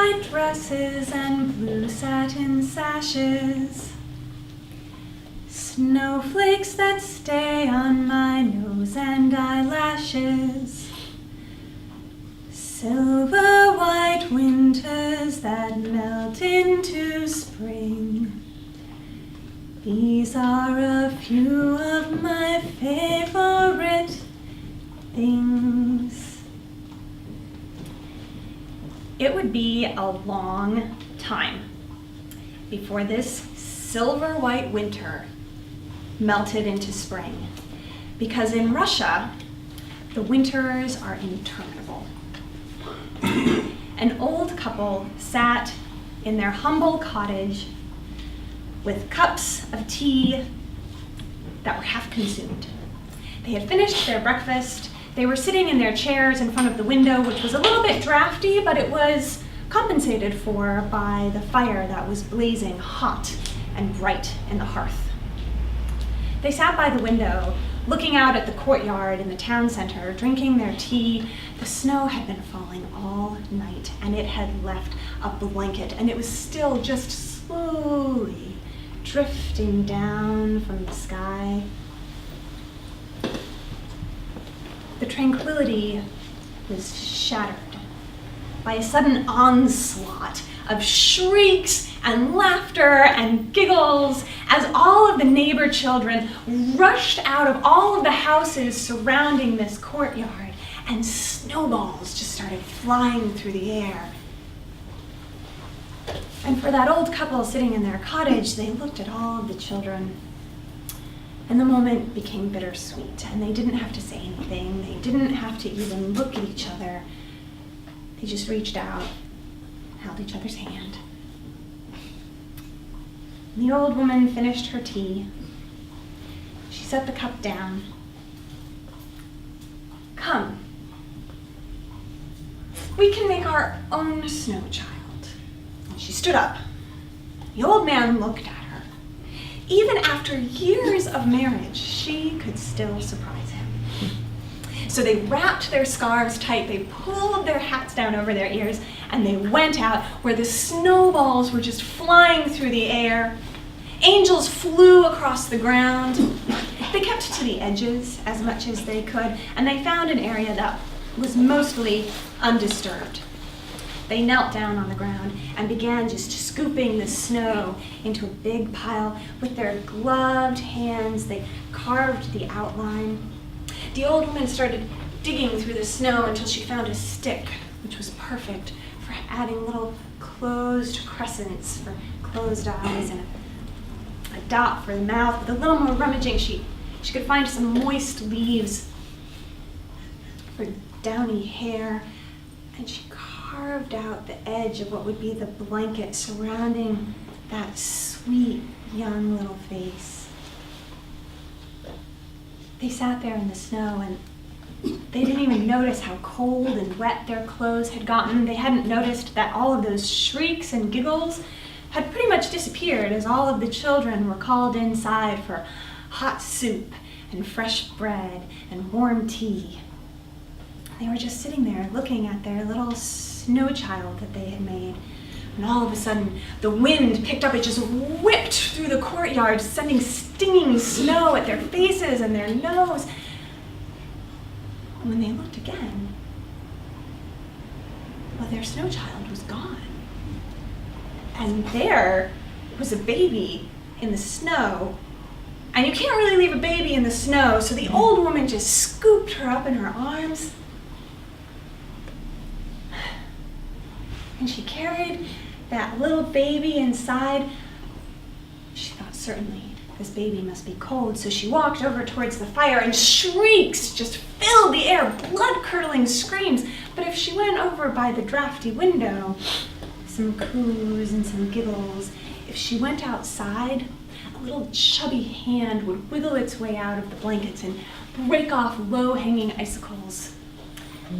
white dresses and blue satin sashes, snowflakes that stay on my nose and eyelashes, silver white winters that melt into spring. These are a few of my favorite things. It would be a long time before this silver white winter melted into spring, because in Russia, the winters are interminable. An old couple sat in their humble cottage with cups of tea that were half consumed. They had finished their breakfast. They were sitting in their chairs in front of the window, which was a little bit drafty, but it was compensated for by the fire that was blazing hot and bright in the hearth. They sat by the window, looking out at the courtyard in the town center, drinking their tea. The snow had been falling all night, and it had left a blanket, and it was still just slowly drifting down from the sky. The tranquility was shattered by a sudden onslaught of shrieks and laughter and giggles as all of the neighbor children rushed out of all of the houses surrounding this courtyard, and snowballs just started flying through the air. And for that old couple sitting in their cottage, they looked at all of the children, and the moment became bittersweet, and they didn't have to say anything. They didn't have to even look at each other. They just reached out, held each other's hand. The old woman finished her tea. She set the cup down. "Come, we can make our own snow child." And she stood up. The old man looked at her. Even after years of marriage, she could still surprise him. So they wrapped their scarves tight, they pulled their hats down over their ears, and they went out where the snowballs were just flying through the air. Angels flew across the ground. They kept to the edges as much as they could, and they found an area that was mostly undisturbed. They knelt down on the ground and began just scooping the snow into a big pile. With their gloved hands, they carved the outline. The old woman started digging through the snow until she found a stick, which was perfect for adding little closed crescents for closed eyes and a dot for the mouth. With a little more rummaging, she could find some moist leaves for downy hair, and she carved out the edge of what would be the blanket surrounding that sweet young little face. They sat there in the snow, and they didn't even notice how cold and wet their clothes had gotten. They hadn't noticed that all of those shrieks and giggles had pretty much disappeared as all of the children were called inside for hot soup and fresh bread and warm tea. They were just sitting there looking at their little snow child that they had made. And all of a sudden, the wind picked up. It just whipped through the courtyard, sending stinging snow at their faces and their nose. And when they looked again, well, their snow child was gone. And there was a baby in the snow. And you can't really leave a baby in the snow, so the old woman just scooped her up in her arms. And she carried that little baby inside. She thought, certainly this baby must be cold, so she walked over towards the fire, and shrieks just filled the air, blood-curdling screams. But if she went over by the drafty window, some coos and some giggles. If she went outside, a little chubby hand would wiggle its way out of the blankets and break off low-hanging icicles.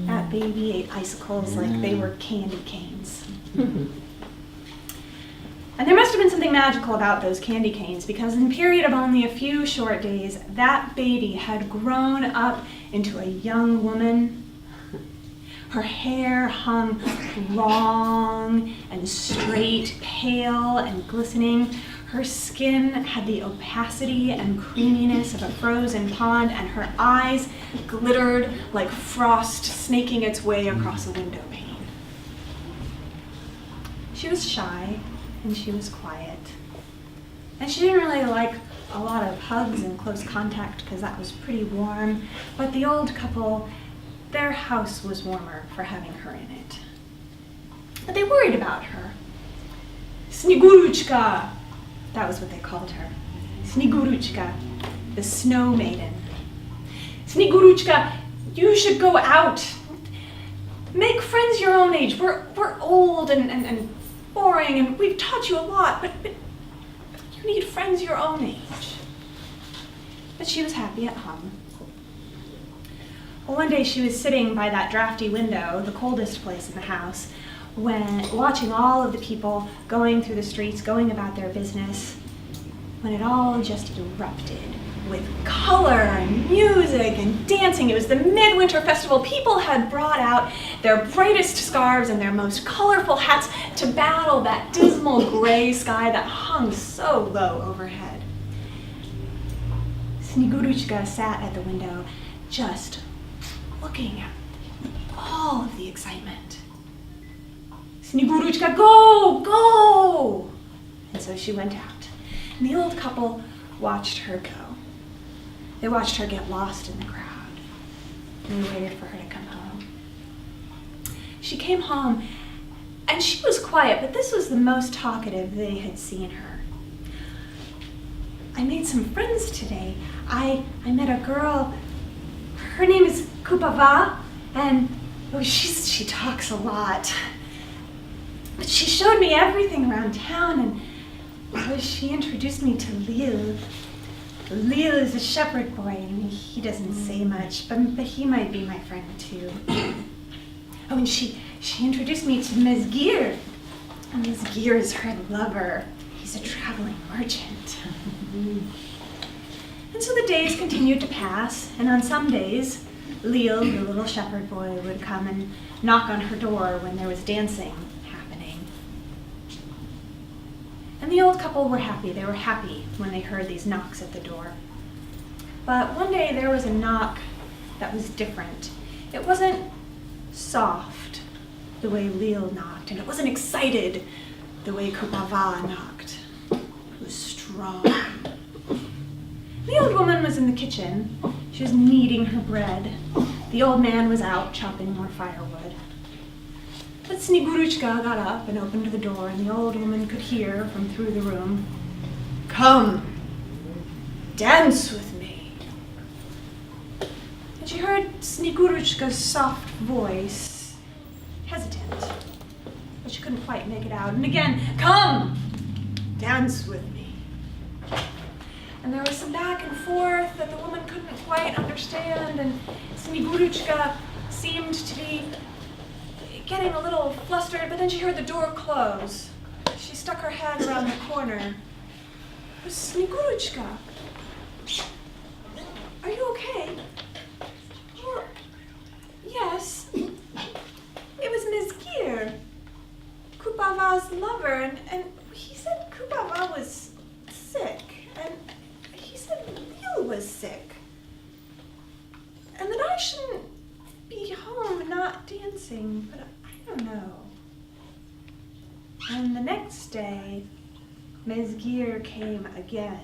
That baby ate icicles like they were candy canes. And there must have been something magical about those candy canes, because in a period of only a few short days, that baby had grown up into a young woman Her hair hung long and straight, pale and glistening. Her skin had the opacity and creaminess of a frozen pond, and her eyes glittered like frost snaking its way across a window pane. She was shy and she was quiet. And she didn't really like a lot of hugs and close contact because that was pretty warm, but the old couple, their house was warmer for having her in it. But they worried about her. Snegurochka, that was what they called her. Snegurochka, the Snow Maiden. Snegurochka, you should go out. Make friends your own age. We're old and boring, and we've taught you a lot, but you need friends your own age. But she was happy at home. Well, one day she was sitting by that drafty window, the coldest place in the house, when watching all of the people going through the streets, going about their business, when it all just erupted with color and music and dancing. It was the midwinter festival. People had brought out their brightest scarves and their most colorful hats to battle that dismal gray sky that hung so low overhead. Snegurochka sat at the window, just looking at all of the excitement. Snegurochka, go, go! And so she went out. And the old couple watched her go. They watched her get lost in the crowd. And they waited for her to come home. She came home, and she was quiet, but this was the most talkative they had seen her. I made some friends today. I met a girl. Her name is Kupava, and she talks a lot. But she showed me everything around town, and she introduced me to Lil. Lil is a shepherd boy, and he doesn't say much, but he might be my friend too. Oh, and she introduced me to Mezgir. And Mezgir is her lover. He's a traveling merchant. And so the days continued to pass, and on some days, Lil, the little shepherd boy, would come and knock on her door when there was dancing happening. And the old couple were happy. They were happy when they heard these knocks at the door. But one day there was a knock that was different. It wasn't soft the way Lil knocked, and it wasn't excited the way Kupava knocked. It was strong. The old woman was in the kitchen. She was kneading her bread. The old man was out chopping more firewood. But Snegurochka got up and opened the door, and the old woman could hear from through the room, "Come, dance with me." And she heard Snegurochka's soft voice, hesitant, but she couldn't quite make it out. And again, "Come, dance with me." And there was some back and forth that the woman couldn't quite understand, and Snegurochka seemed to be getting a little flustered, but then she heard the door close. She stuck her head around the corner. It was Snegurochka. "Are you okay?" "Well, yes. It was Mezgir, Kupava's lover, and he said Kupava was sick, and he said Lil was sick, and that I shouldn't be home not dancing, but I don't know." And the next day, Mezgir came again.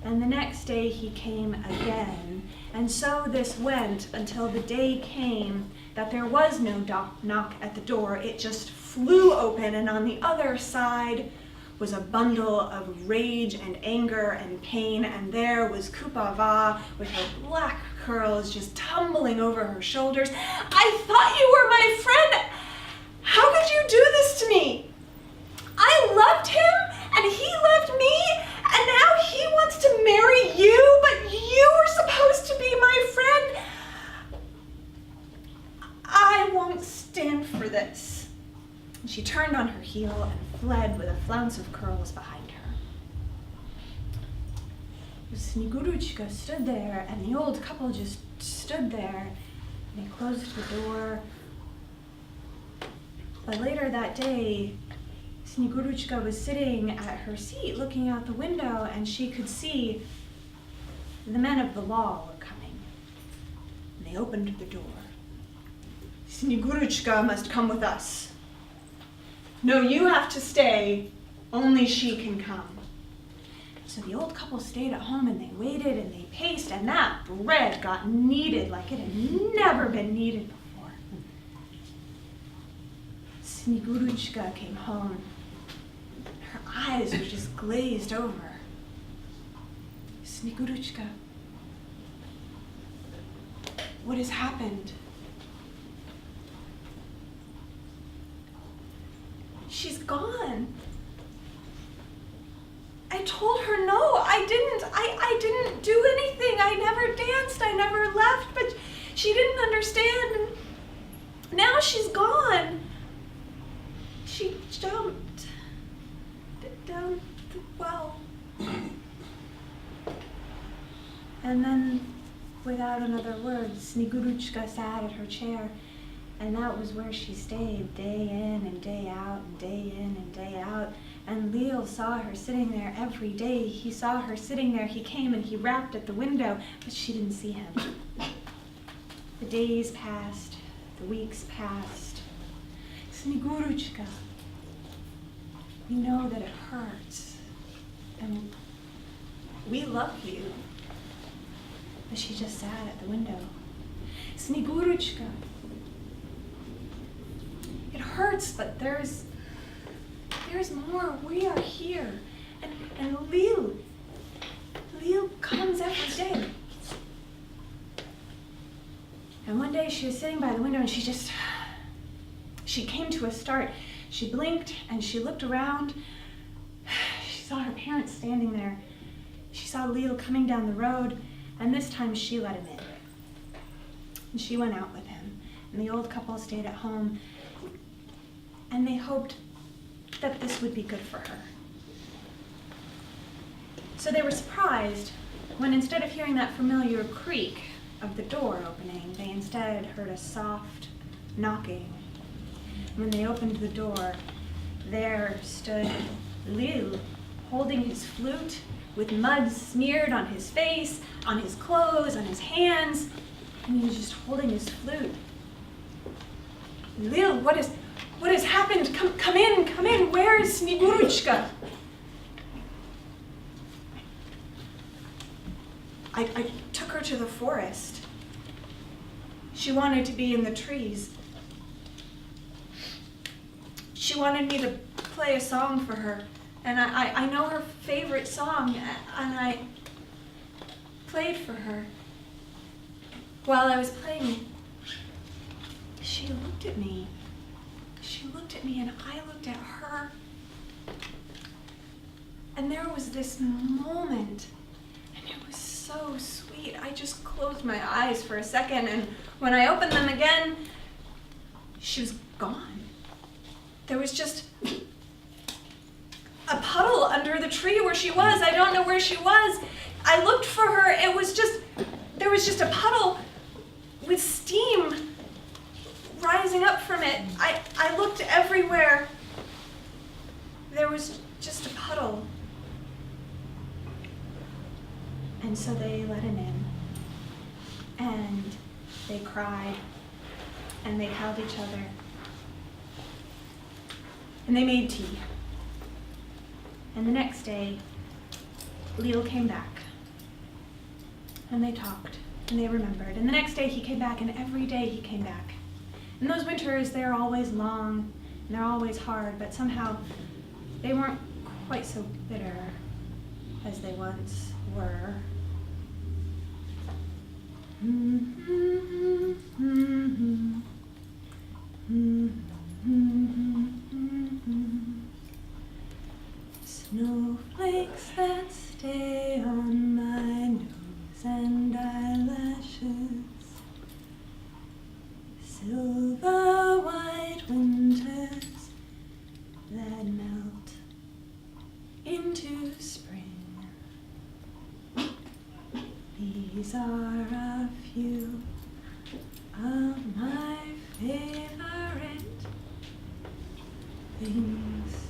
And the next day he came again. And so this went until the day came that there was no knock at the door. It just flew open, and on the other side was a bundle of rage and anger and pain, and there was Kupava with her black curls just tumbling over her shoulders. "I thought you were my friend. How could you do this to me? I loved him, and he loved me, and now he wants to marry you, but you were supposed to be my friend. I won't stand for this." And she turned on her heel and fled with a flounce of curls behind her. Snegurochka stood there, and the old couple just stood there. They closed the door But later that day, Snegurochka was sitting at her seat looking out the window, and she could see the men of the law were coming. And they opened the door. Snegurochka must come with us. No, you have to stay. Only she can come. So the old couple stayed at home, and they waited and they paced, and that bread got kneaded like it had never been kneaded before. Snegurochka came home. Her eyes were just glazed over. Snegurochka, what has happened? She's gone. I told her no, I didn't do anything. I never danced, I never left, but she didn't understand, and now she's gone. She jumped down the well. And then, without another word, Snegurochka sat at her chair, and that was where she stayed, day in and day out, and day in and day out. And Lil saw her sitting there every day. He saw her sitting there. He came and he rapped at the window, but she didn't see him. The days passed, the weeks passed. Snegurochka, we know that it hurts, and we love you. But she just sat at the window. Snegurochka, it hurts, but there's more. We are here. And Lil comes every day. And one day she was sitting by the window, and she came to a start. She blinked and she looked around. She saw her parents standing there. She saw Lil coming down the road, and this time she let him in. And she went out with him. And the old couple stayed at home, and they hoped that this would be good for her. So they were surprised when, instead of hearing that familiar creak of the door opening, they instead heard a soft knocking. When they opened the door, there stood Lil, holding his flute, with mud smeared on his face, on his clothes, on his hands, and he was just holding his flute. Lil, what has happened? Come in. Where is Snegurochka? I took her to the forest. She wanted to be in the trees. She wanted me to play a song for her, and I know her favorite song, and I played for her. While I was playing, she looked at me. She looked at me, and I looked at her. And there was this moment, and it was so sweet. I just closed my eyes for a second, and when I opened them again, she was gone. There was just a puddle under the tree where she was. I don't know where she was. I looked for her. There was just a puddle with steam rising up from it. I looked everywhere. There was just a puddle. And so they let him in. And they cried. And they held each other. And they made tea. And the next day, Lil came back. And they talked. And they remembered. And the next day he came back, and every day he came back. And those winters, they're always long, and they're always hard, but somehow they weren't quite so bitter as they once were. Snowflakes that stay on my nose and eyelashes, silver white winters that melt into spring. These are a few of my favorite things